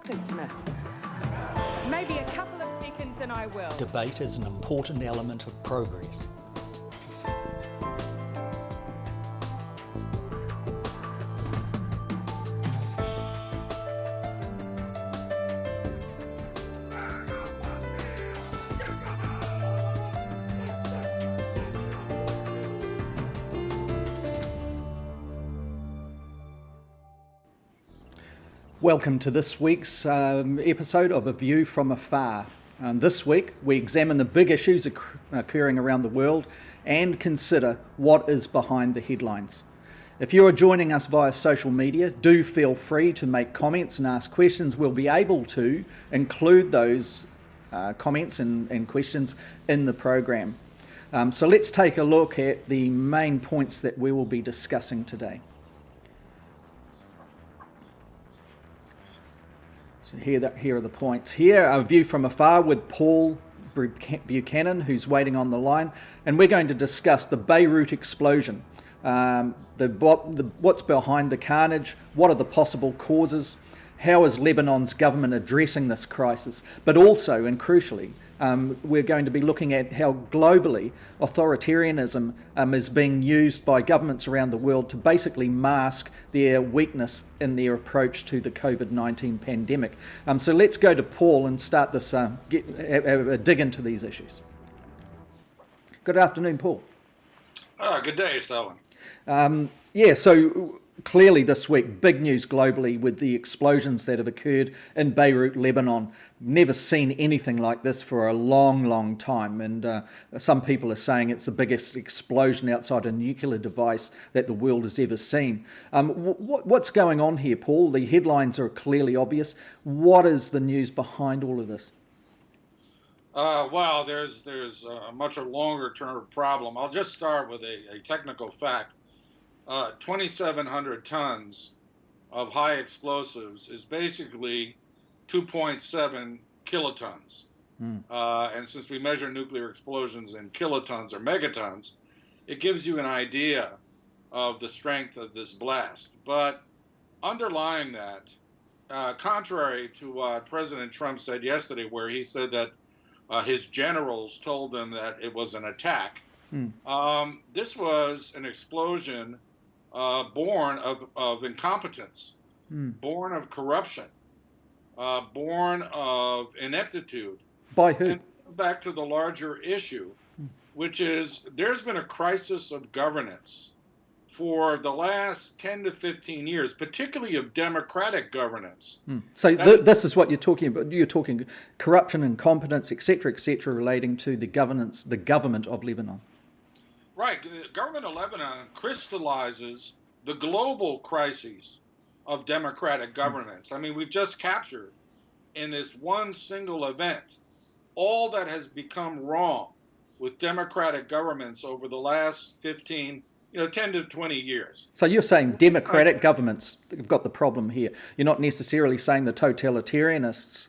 Dr. Smith. Maybe a couple of seconds and I will. Debate is an important element of progress. Welcome to this week's episode of A View from Afar. This week we examine the big issues occurring around the world and consider what is behind the headlines. If you are joining us via social media, do feel free to make comments and ask questions. We'll be able to include those comments and questions in the program. So let's take a look at the main points that we will be discussing today. So here are the points. Here, A View from Afar with Paul Buchanan, who's waiting on the line, and we're going to discuss the Beirut explosion, what's behind the carnage, what are the possible causes, how is Lebanon's government addressing this crisis, but also, and crucially, we're going to be looking at how globally authoritarianism is being used by governments around the world to basically mask their weakness in their approach to the COVID-19 pandemic. So let's go to Paul and start this, dig into these issues. Good afternoon, Paul. Good day, Selwyn. So clearly this week, big news globally with the explosions that have occurred in Beirut, Lebanon. Never seen anything like this for a long, long time. And some people are saying it's the biggest explosion outside a nuclear device that the world has ever seen. What's going on here, Paul? The headlines are clearly obvious. What is the news behind all of this? Well, there's a much longer term problem. I'll just start with a technical fact. 2,700 tons of high explosives is basically 2.7 kilotons. And since we measure nuclear explosions in kilotons or megatons, it gives you an idea of the strength of this blast. But underlying that, contrary to what President Trump said yesterday, where he said that his generals told them that it was an attack, this was an explosion born of incompetence, born of corruption, born of ineptitude. By who? And back to the larger issue, which is there's been a crisis of governance for the last 10 to 15 years, particularly of democratic governance. So this is what you're talking about. You're talking corruption, incompetence, etc., relating to the government of Lebanon. Right. The government of Lebanon crystallizes the global crises of democratic governance. I mean, we've just captured in this one single event all that has become wrong with democratic governments over the last 10 to 20 years. So you're saying democratic governments have got the problem here. You're not necessarily saying the totalitarianists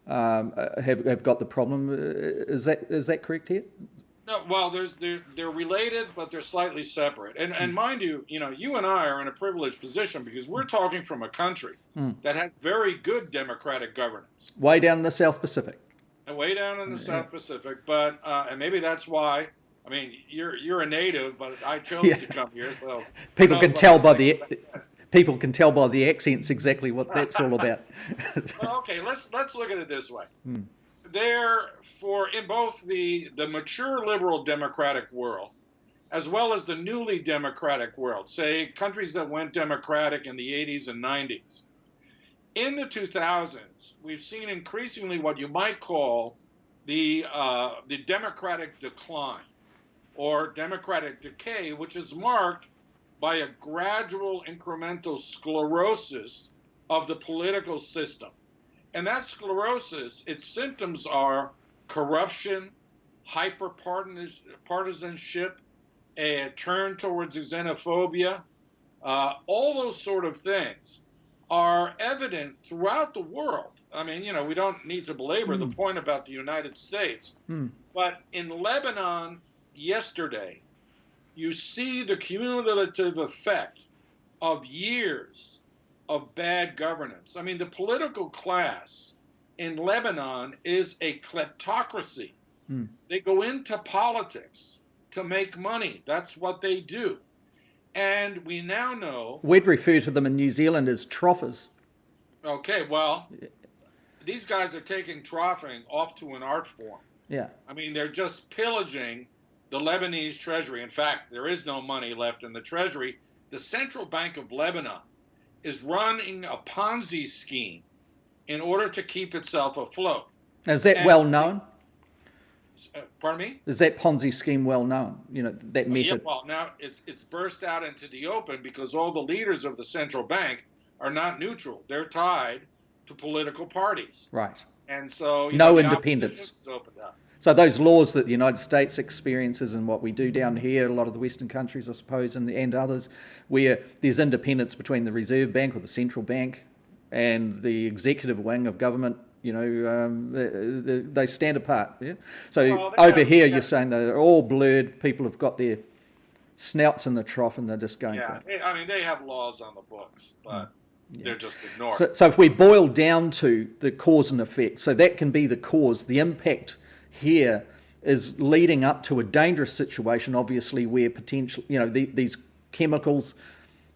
have got the problem. Is that correct here? No, well, they're related, but they're slightly separate. And mind you, you and I are in a privileged position because we're talking from a country that had very good democratic governance. Way down in the South Pacific. Way down in the South Pacific, but and maybe that's why. I mean, you're a native, but I chose to come here, so people can tell by the accents exactly what that's all about. Well, okay, let's look at it this way. In both the mature liberal democratic world, as well as the newly democratic world, say countries that went democratic in the 80s and 90s. In the 2000s, we've seen increasingly what you might call the democratic decline or democratic decay, which is marked by a gradual incremental sclerosis of the political system. And that sclerosis, its symptoms are corruption, hyper-partisanship, a turn towards xenophobia, all those sort of things are evident throughout the world. I mean, we don't need to belabor the point about the United States, but in Lebanon yesterday, you see the cumulative effect of years of bad governance. I mean, the political class in Lebanon is a kleptocracy. They go into politics to make money. That's what they do. And we now know... We'd refer to them in New Zealand as troffers. Okay, well, these guys are taking troffing off to an art form. Yeah. I mean, they're just pillaging the Lebanese treasury. In fact, there is no money left in the treasury. The Central Bank of Lebanon is running a Ponzi scheme in order to keep itself afloat. Is that well known? Pardon me? Is that Ponzi scheme well known? That method? Yeah, well, now it's burst out into the open because all the leaders of the central bank are not neutral. They're tied to political parties. Right. And so no independence. Opened up. So those laws that the United States experiences and what we do down here, a lot of the Western countries, I suppose, and others, where there's independence between the Reserve Bank or the central bank and the executive wing of government, they stand apart. Yeah. So over here, you're saying they're all blurred. People have got their snouts in the trough, and they're just going for it. I mean, they have laws on the books, but they're just ignored. So if we boil down to the cause and effect, so that can be the cause. The impact here is leading up to a dangerous situation, obviously, where potential, these chemicals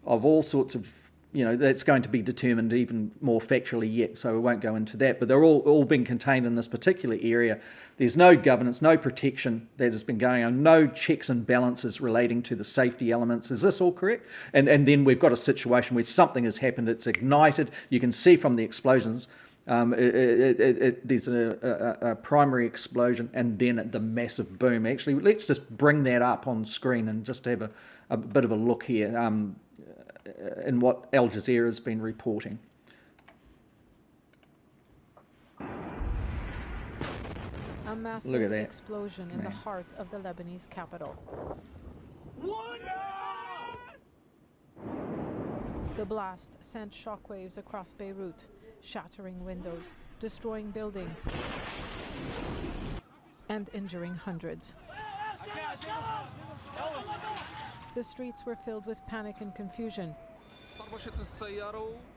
of all sorts of, that's going to be determined even more factually yet, so we won't go into that, but they're all being contained in this particular area. There's no governance, no protection that has been going on, no checks and balances relating to the safety elements. Is this all correct? And then we've got a situation where something has happened, it's ignited, you can see from the explosions, there's a primary explosion and then the massive boom. Actually, let's just bring that up on screen and just have a bit of a look here in what Al Jazeera has been reporting. A massive Look at that. explosion in the heart of the Lebanese capital. The blast sent shockwaves across Beirut, shattering windows, destroying buildings, and injuring hundreds. The streets were filled with panic and confusion.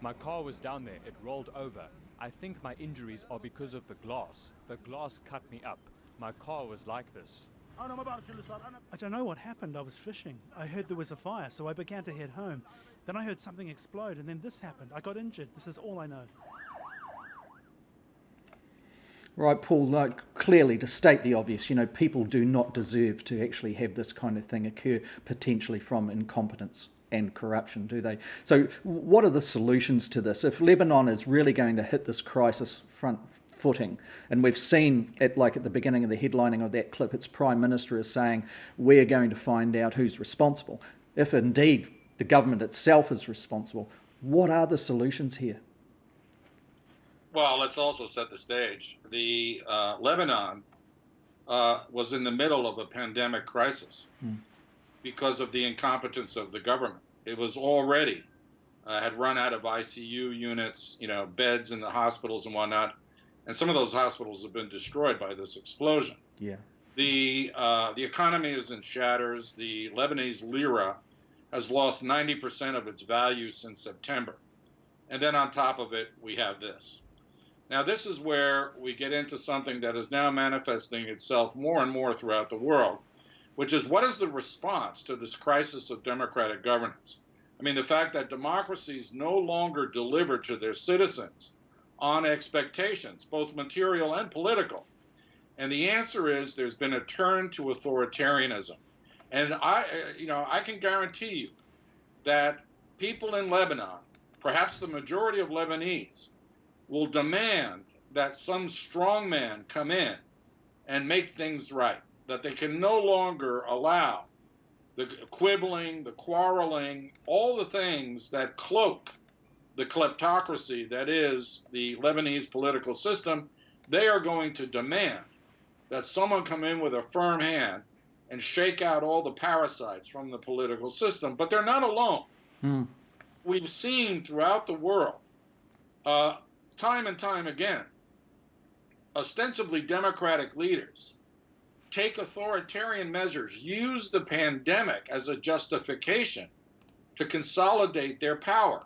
My car was down there. It rolled over. I think my injuries are because of the glass. The glass cut me up. My car was like this. I don't know what happened. I was fishing. I heard there was a fire, so I began to head home. Then I heard something explode, and then this happened. I got injured. This is all I know. Right, Paul, like, clearly to state the obvious, people do not deserve to actually have this kind of thing occur, potentially from incompetence and corruption, do they? So what are the solutions to this? If Lebanon is really going to hit this crisis front footing, and we've seen at the beginning of the headlining of that clip, its Prime Minister is saying, we're going to find out who's responsible. If indeed the government itself is responsible, what are the solutions here? Well, let's also set the stage. The Lebanon was in the middle of a pandemic crisis because of the incompetence of the government. It was already had run out of ICU units, beds in the hospitals and whatnot, and some of those hospitals have been destroyed by this explosion. Yeah. The economy is in shatters. The Lebanese lira has lost 90% of its value since September, and then on top of it, we have this. Now, this is where we get into something that is now manifesting itself more and more throughout the world, which is what is the response to this crisis of democratic governance? I mean, the fact that democracies no longer deliver to their citizens on expectations, both material and political. And the answer is there's been a turn to authoritarianism. And I can guarantee you that people in Lebanon, perhaps the majority of Lebanese, will demand that some strong man come in and make things right, that they can no longer allow the quibbling, the quarreling, all the things that cloak the kleptocracy that is the Lebanese political system. They are going to demand that someone come in with a firm hand and shake out all the parasites from the political system. But they're not alone. We've seen throughout the world, time and time again, ostensibly democratic leaders take authoritarian measures, use the pandemic as a justification to consolidate their power,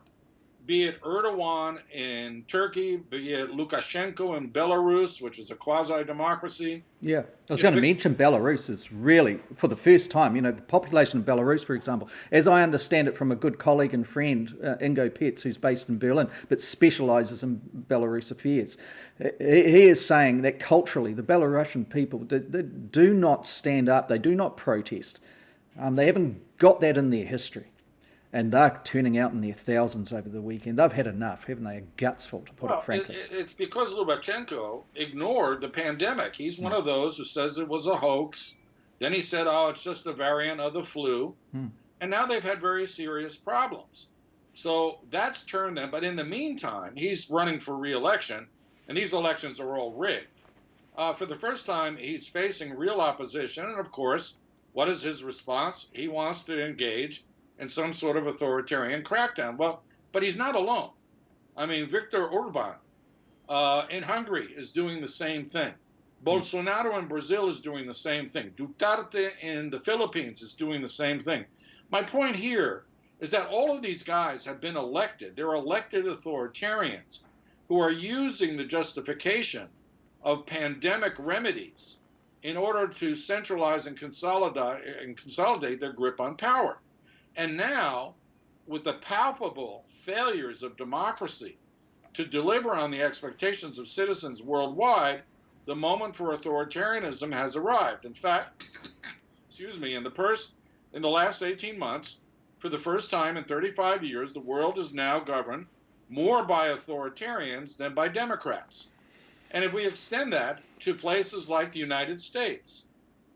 be it Erdogan in Turkey, be it Lukashenko in Belarus, which is a quasi-democracy. Yeah, I was going to mention Belarus is really, for the first time, the population of Belarus, for example, as I understand it from a good colleague and friend, Ingo Petz, who's based in Berlin, but specialises in Belarus affairs. He is saying that culturally, the Belarusian people, they do not stand up, they do not protest. They haven't got that in their history. And they're turning out in their thousands over the weekend. They've had enough, haven't they? A guts full, to put it frankly. It's because Lukashenko ignored the pandemic. He's one of those who says it was a hoax. Then he said, it's just a variant of the flu. And now they've had very serious problems. So that's turned them. But in the meantime, he's running for re-election, and these elections are all rigged. For the first time, he's facing real opposition. And, of course, what is his response? He wants to engage in some sort of authoritarian crackdown. Well, but he's not alone. I mean, Viktor Orban in Hungary is doing the same thing. Bolsonaro in Brazil is doing the same thing. Duterte in the Philippines is doing the same thing. My point here is that all of these guys have been elected. They're elected authoritarians who are using the justification of pandemic remedies in order to centralize and consolidate their grip on power. And now, with the palpable failures of democracy to deliver on the expectations of citizens worldwide, the moment for authoritarianism has arrived. In fact, in the last 18 months, for the first time in 35 years, the world is now governed more by authoritarians than by Democrats. And if we extend that to places like the United States,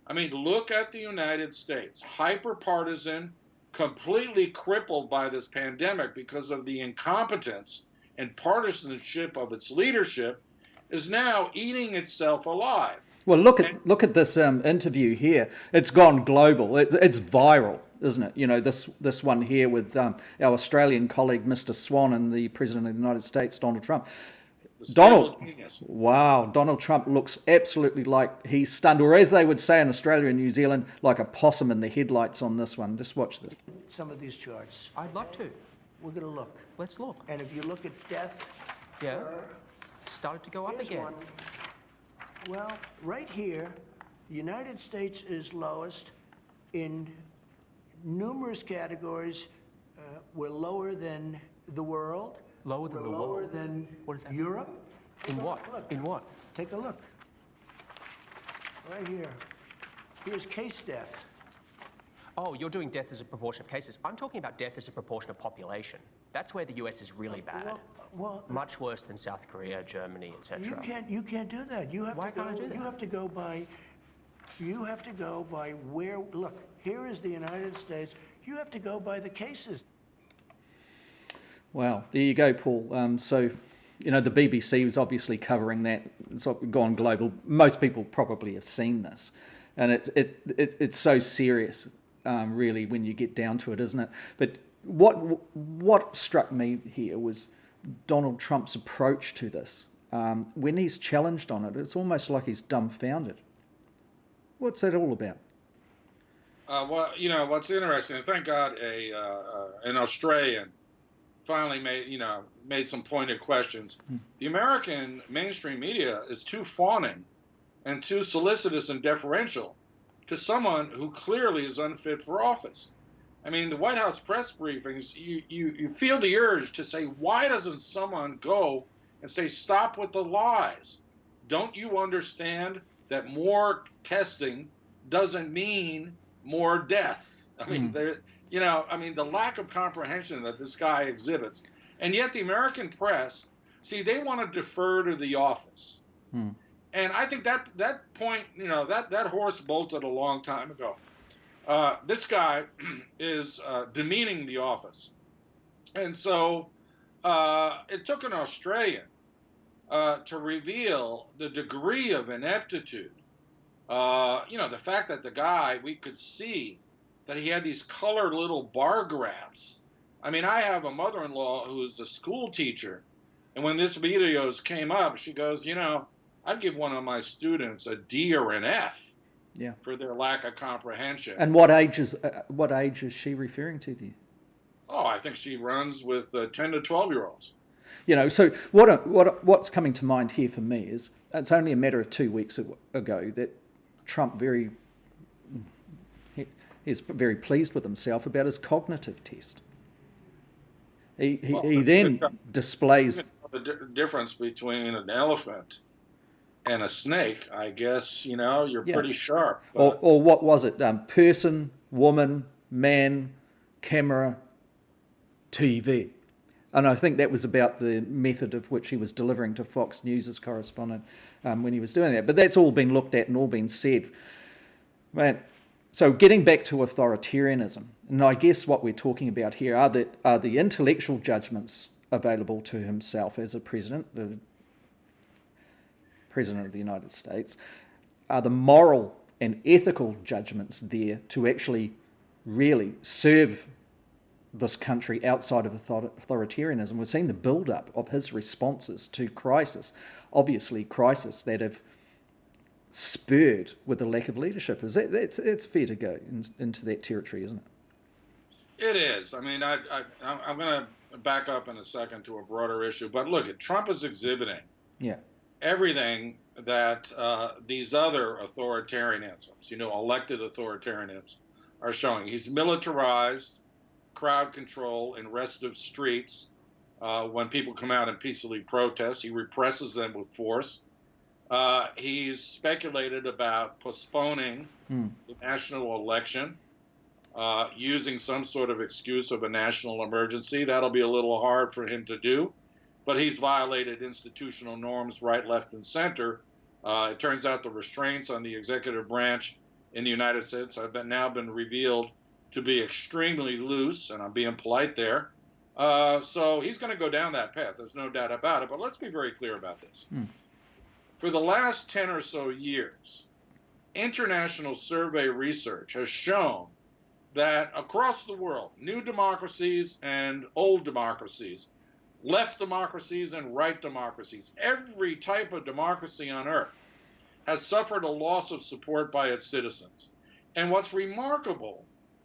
I mean, look at the United States, hyper-partisan, completely crippled by this pandemic because of the incompetence and partisanship of its leadership, is now eating itself alive. Well, look at this interview here. It's gone global. It's viral. isn't it? You know, this one here with our Australian colleague, Mr. Swan, and the President of the United States, Donald Trump. Donald Trump looks absolutely like he's stunned, or as they would say in Australia and New Zealand, like a possum in the headlights on this one. Just watch this. Some of these charts. I'd love to. We're going to look. Let's look. And if you look at death, Yeah. It's started to go up here's again. one. Well, right here, the United States is lowest in numerous categories. We're lower than the world. Lower than We're the lower world? than What is that? Europe. In what? Look. In what? Take a look. Right here. Here's case death. Oh, you're doing death as a proportion of cases. I'm talking about death as a proportion of population. That's where the US is really bad. Well, Much worse than South Korea, Germany, etc. you can't do that. You have Why to go. can't I do that? You have to go by. You have to go by where. Look, here is the United States. You have to go by the cases. Wow, there you go, Paul. So, you know, the BBC was obviously covering that. It's gone global. Most people probably have seen this, and it's so serious, really, when you get down to it, isn't it? But what struck me here was Donald Trump's approach to this. When he's challenged on it, it's almost like he's dumbfounded. What's that all about? Well, you know, what's interesting, and thank God an Australian finally made some pointed questions. The American mainstream media is too fawning and too solicitous and deferential to someone who clearly is unfit for office. I mean, the White House press briefings, you feel the urge to say, why doesn't someone go and say, stop with the lies? Don't you understand that more testing doesn't mean more deaths? I mean, the lack of comprehension that this guy exhibits. And yet the American press, see, they want to defer to the office. And I think that point, that horse bolted a long time ago. This guy is demeaning the office. And so it took an Australian to reveal the degree of ineptitude. The fact that the guy, we could see that he had these colored little bar graphs. I mean, I have a mother-in-law who's a school teacher, and when this videos came up, she goes, I'd give one of my students a D or an F for their lack of comprehension. And what age is she referring to there? Oh, I think she runs with 10 to 12-year-olds. So what's coming to mind here for me is it's only a matter of 2 weeks ago that Trump is very pleased with himself about his cognitive test. He then displays the difference between an elephant and a snake. I guess you're pretty sharp. Or what was it? Person, woman, man, camera, TV. And I think that was about the method of which he was delivering to Fox News' correspondent when he was doing that. But that's all been looked at and all been said. Man, so getting back to authoritarianism, and I guess what we're talking about here are the intellectual judgments available to himself as a president, the President of the United States, are the moral and ethical judgments there to actually really serve this country outside of authoritarianism. We've seen the build-up of his responses to crisis, obviously crisis that have spurred with the lack of leadership. It's fair to go into that territory, isn't it? It is. I mean, I'm going to back up in a second to a broader issue, but look, Trump is exhibiting everything that these other authoritarianisms, elected authoritarianisms, are showing. He's militarized crowd control and restive streets. When people come out and peacefully protest, he represses them with force. He's speculated about postponing the national election, using some sort of excuse of a national emergency. That'll be a little hard for him to do, but he's violated institutional norms right, left, and center. It turns out the restraints on the executive branch in the United States have now been revealed to be extremely loose, and I'm being polite there. So he's going to go down that path. There's no doubt about it. But let's be very clear about this. For the last 10 or so years, international survey research has shown that across the world, new democracies and old democracies, left democracies and right democracies, every type of democracy on earth has suffered a loss of support by its citizens. And what's remarkable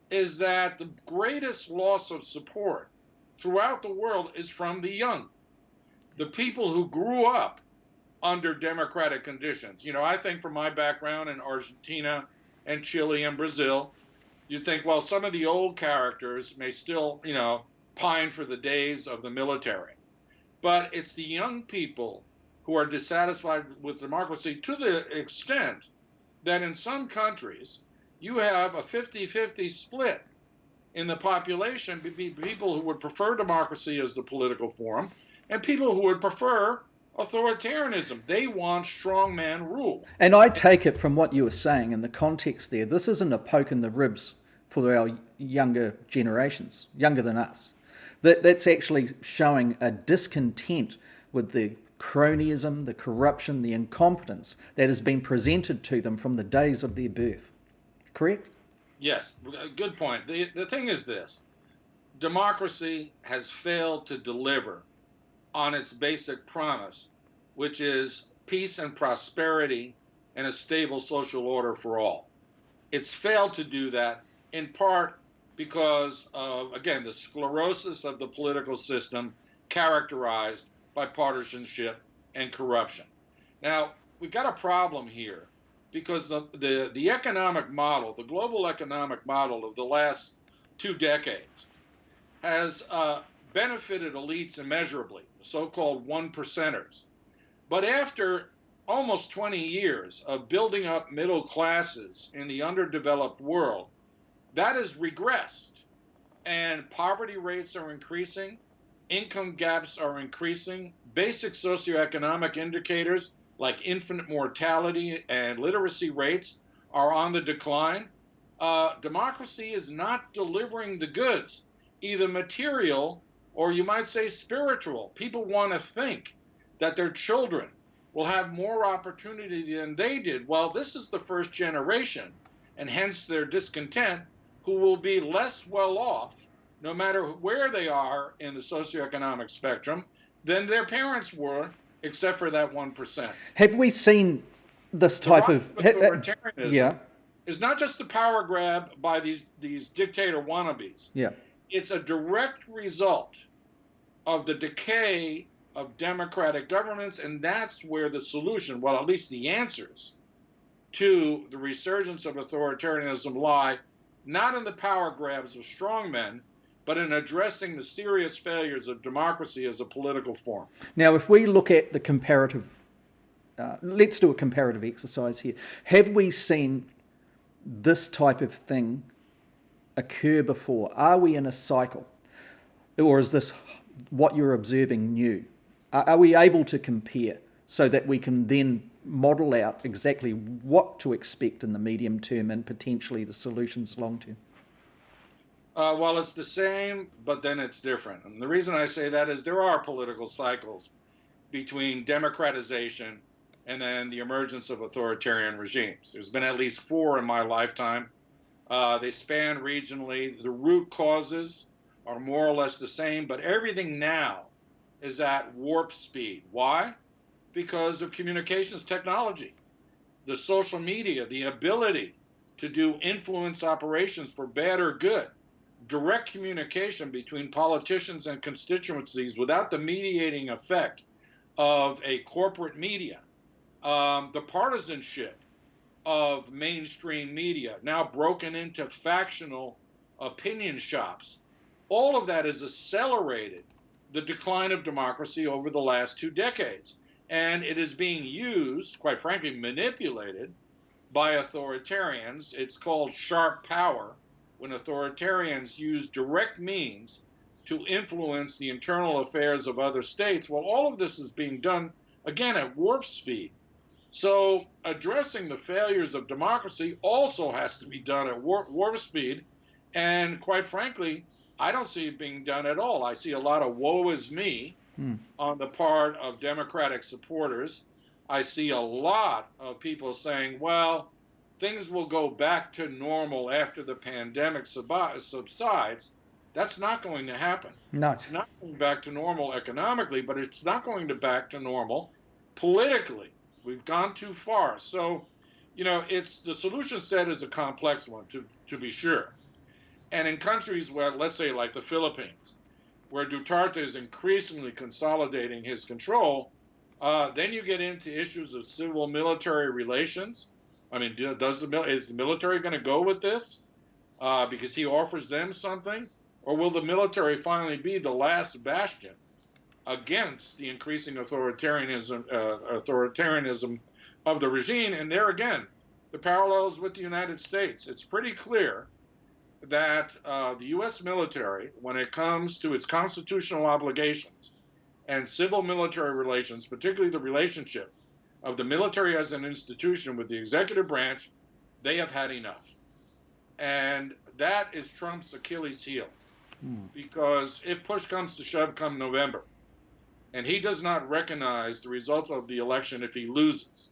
is that the greatest loss of support throughout the world is from the young, the people who grew up under democratic conditions. You know, I think from my background in Argentina and Chile and Brazil, you think, well, some of the old characters may still, you know, pine for the days of the military. But it's the young people who are dissatisfied with democracy to the extent that in some countries you have a 50-50 split in the population between people who would prefer democracy as the political form and people who would prefer authoritarianism. They want strongman rule. And I take it from what you were saying in the context there, this isn't a poke in the ribs for our younger generations, younger than us. That's actually showing a discontent with the cronyism, the corruption, the incompetence that has been presented to them from the days of their birth. Correct? Yes, good point. The thing is this: democracy has failed to deliver on its basic promise, which is peace and prosperity and a stable social order for all. It's failed to do that in part because of, again, the sclerosis of the political system characterized by partisanship and corruption. Now, we've got a problem here because the economic model, the global economic model of the last 2 decades has benefited elites immeasurably, the so-called one percenters. But after almost 20 years of building up middle classes in the underdeveloped world, that has regressed, and poverty rates are increasing, income gaps are increasing, basic socioeconomic indicators like infant mortality and literacy rates are on the decline. Democracy is not delivering the goods, either material or you might say spiritual. People want to think that their children will have more opportunity than they did. Well, this is the first generation, and hence their discontent, who will be less well off, no matter where they are in the socioeconomic spectrum, than their parents were, except for that 1%. Have we seen this type of authoritarianism is not just a power grab by these dictator wannabes. Yeah. It's a direct result of the decay of democratic governments, and that's where the solution, well, at least the answers to the resurgence of authoritarianism lie, not in the power grabs of strongmen, but in addressing the serious failures of democracy as a political form. Now, if we look at the comparative, let's do a comparative exercise here. Have we seen this type of thing occur before? Are we in a cycle? Or is this what you're observing new? Are we able to compare so that we can then model out exactly what to expect in the medium term and potentially the solutions long term? Well, it's the same, but then it's different. And the reason I say that is there are political cycles between democratization and then the emergence of authoritarian regimes. There's been at least 4 in my lifetime. They span regionally. The root causes are more or less the same, but everything now is at warp speed. Why? Because of communications technology, the social media, the ability to do influence operations for bad or good, direct communication between politicians and constituencies without the mediating effect of a corporate media, the partisanship of mainstream media, now broken into factional opinion shops. All of that has accelerated the decline of democracy over the last 2 decades. And it is being used, quite frankly, manipulated by authoritarians. It's called sharp power, when authoritarians use direct means to influence the internal affairs of other states. Well, all of this is being done, again, at warp speed. So addressing the failures of democracy also has to be done at warp speed. And quite frankly, I don't see it being done at all. I see a lot of woe is me on the part of Democratic supporters. I see a lot of people saying, well, things will go back to normal after the pandemic subsides. That's not going to happen. No. It's not going back to normal economically, but it's not going to back to normal politically. We've gone too far. So, it's the solution set is a complex one, to be sure. And in countries where, let's say, like the Philippines, where Duterte is increasingly consolidating his control, then you get into issues of civil-military relations. I mean, is the military going to go with this because he offers them something? Or will the military finally be the last bastion against the increasing authoritarianism of the regime? And there again, the parallels with the United States. It's pretty clear that the U.S. military, when it comes to its constitutional obligations and civil military relations, particularly the relationship of the military as an institution with the executive branch, they have had enough. And that is Trump's Achilles heel. Because if push comes to shove come November, and he does not recognize the result of the election if he loses,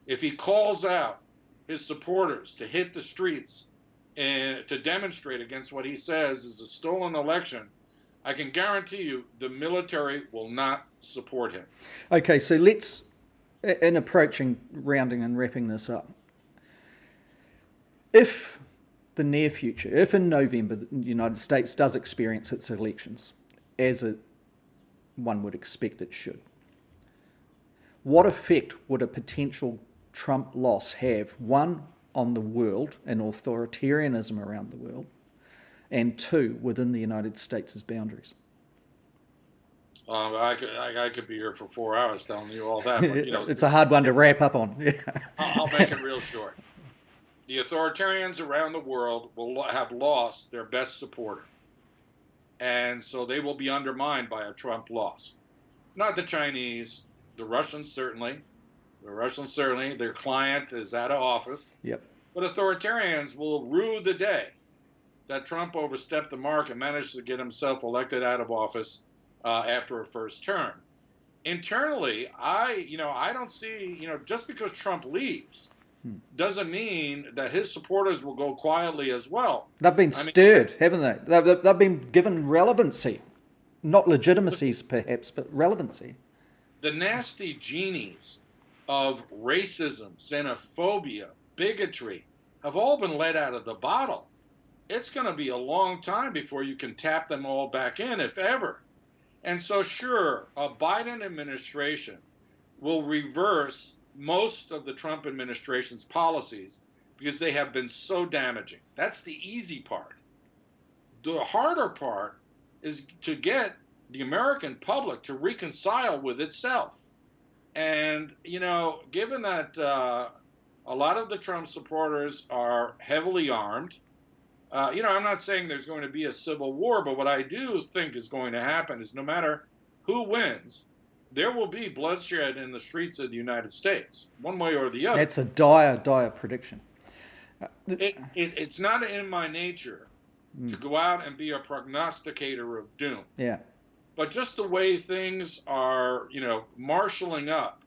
if he calls out his supporters to hit the streets and to demonstrate against what he says is a stolen election, I can guarantee you the military will not support him. Okay, so let's, in approaching, rounding and wrapping this up, if the near future, if in November the United States does experience its elections, as one would expect it should, what effect would a potential Trump loss have, one, on the world and authoritarianism around the world, and two, within the United States' boundaries? I could be here for 4 hours telling you all that. But, it's a hard one to wrap up on. I'll make it real short. The authoritarians around the world will have lost their best supporter. And so they will be undermined by a Trump loss. Not the Chinese, the Russians certainly. Their client is out of office. Yep. But authoritarians will rue the day that Trump overstepped the mark and managed to get himself elected out of office after a first term. Internally, I don't see, just because Trump leaves, doesn't mean that his supporters will go quietly as well. They've been stirred, haven't they? They've been given relevancy. Not legitimacies, perhaps, but relevancy. The nasty genies of racism, xenophobia, bigotry have all been let out of the bottle. It's going to be a long time before you can tap them all back in, if ever. And so, sure, a Biden administration will reverse most of the Trump administration's policies because they have been so damaging. That's the easy part. The harder part is to get the American public to reconcile with itself. And, given that a lot of the Trump supporters are heavily armed, I'm not saying there's going to be a civil war, but what I do think is going to happen is no matter who wins, there will be bloodshed in the streets of the United States, one way or the other. That's a dire prediction. It's not in my nature to go out and be a prognosticator of doom. Yeah. But just the way things are, marshaling up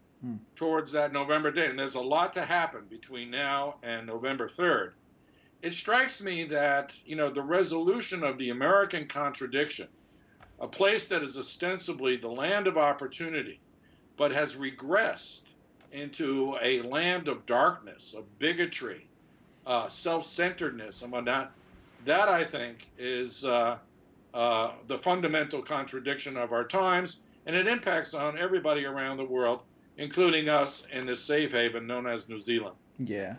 towards that November date, and there's a lot to happen between now and November 3rd, it strikes me that, the resolution of the American contradiction, a place that is ostensibly the land of opportunity, but has regressed into a land of darkness, of bigotry, self-centeredness and whatnot, that I think is the fundamental contradiction of our times, and it impacts on everybody around the world, including us in this safe haven known as New Zealand. Yeah.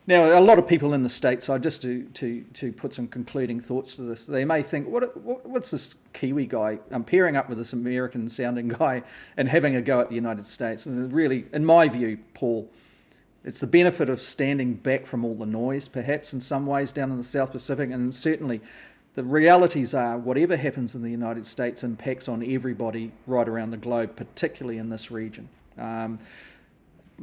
Now, a lot of people in the States, just to put some concluding thoughts to this, they may think, what's this Kiwi guy pairing up with this American-sounding guy and having a go at the United States? And really, in my view, Paul, it's the benefit of standing back from all the noise, perhaps, in some ways, down in the South Pacific, and certainly the realities are whatever happens in the United States impacts on everybody right around the globe, particularly in this region.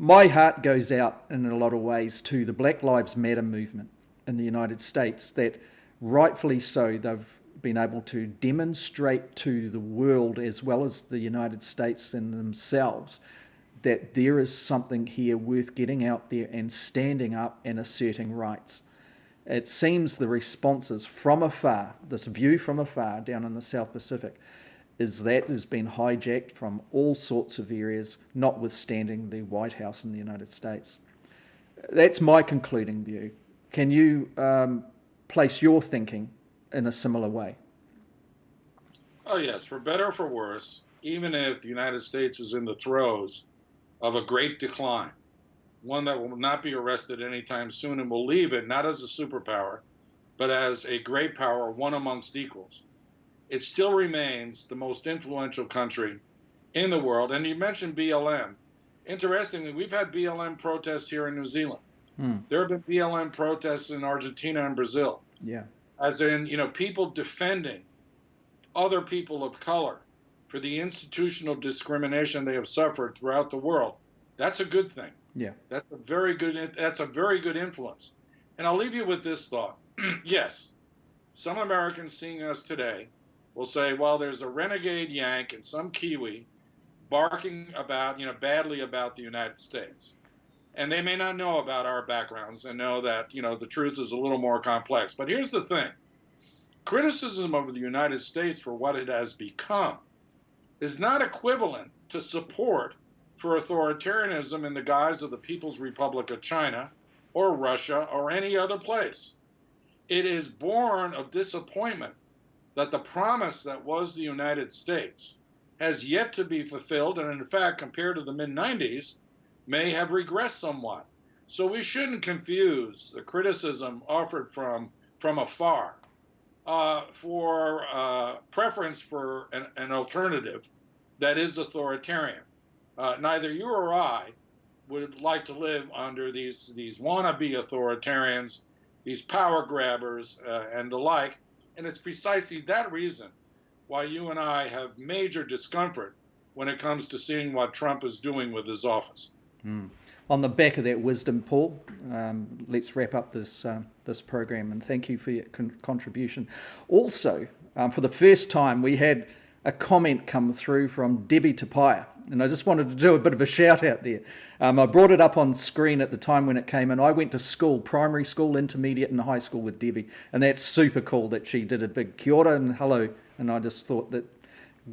My heart goes out in a lot of ways to the Black Lives Matter movement in the United States, that rightfully so they've been able to demonstrate to the world as well as the United States and themselves that there is something here worth getting out there and standing up and asserting rights. It seems the responses from afar, this view from afar down in the South Pacific, is that has been hijacked from all sorts of areas, notwithstanding the White House in the United States. That's my concluding view. Can you place your thinking in a similar way? Oh, yes, for better or for worse, even if the United States is in the throes of a great decline, one that will not be arrested anytime soon and will leave it not as a superpower, but as a great power, one amongst equals, it still remains the most influential country in the world. And you mentioned BLM. Interestingly, we've had BLM protests here in New Zealand. There have been BLM protests in Argentina and Brazil. Yeah. As in, people defending other people of color for the institutional discrimination they have suffered throughout the world. That's a good thing. Yeah. That's a very good influence. And I'll leave you with this thought. Yes, some Americans seeing us today will say, well, there's a renegade Yank and some Kiwi barking about, badly about the United States. And they may not know about our backgrounds and know that, the truth is a little more complex. But here's the thing. Criticism of the United States for what it has become is not equivalent to support for authoritarianism in the guise of the People's Republic of China or Russia or any other place. It is born of disappointment that the promise that was the United States has yet to be fulfilled, and in fact, compared to the mid-90s, may have regressed somewhat. So we shouldn't confuse the criticism offered from afar for preference for an alternative that is authoritarian. Neither you or I would like to live under these wannabe authoritarians, these power grabbers, and the like. And it's precisely that reason why you and I have major discomfort when it comes to seeing what Trump is doing with his office. On the back of that wisdom, Paul, let's wrap up this program, and thank you for your contribution. Also, for the first time, we had a comment come through from Debbie Tapia, and I just wanted to do a bit of a shout out there. I brought it up on screen at the time when it came in. I went to school, primary school, intermediate and high school with Debbie, and that's super cool that she did a big kia ora and hello, and I just thought that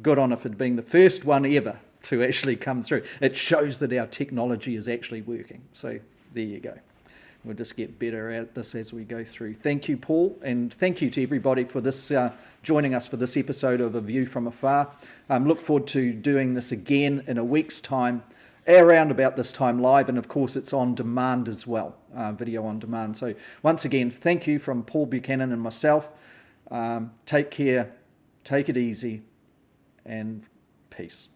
good on her for being the first one ever to actually come through. It shows that our technology is actually working. So there you go. We'll just get better at this as we go through. Thank you, Paul, and thank you to everybody for this joining us for this episode of A View from Afar. Look forward to doing this again in a week's time, around about this time live, and of course it's on demand as well, video on demand. So once again, thank you from Paul Buchanan and myself. Take care, take it easy, and peace.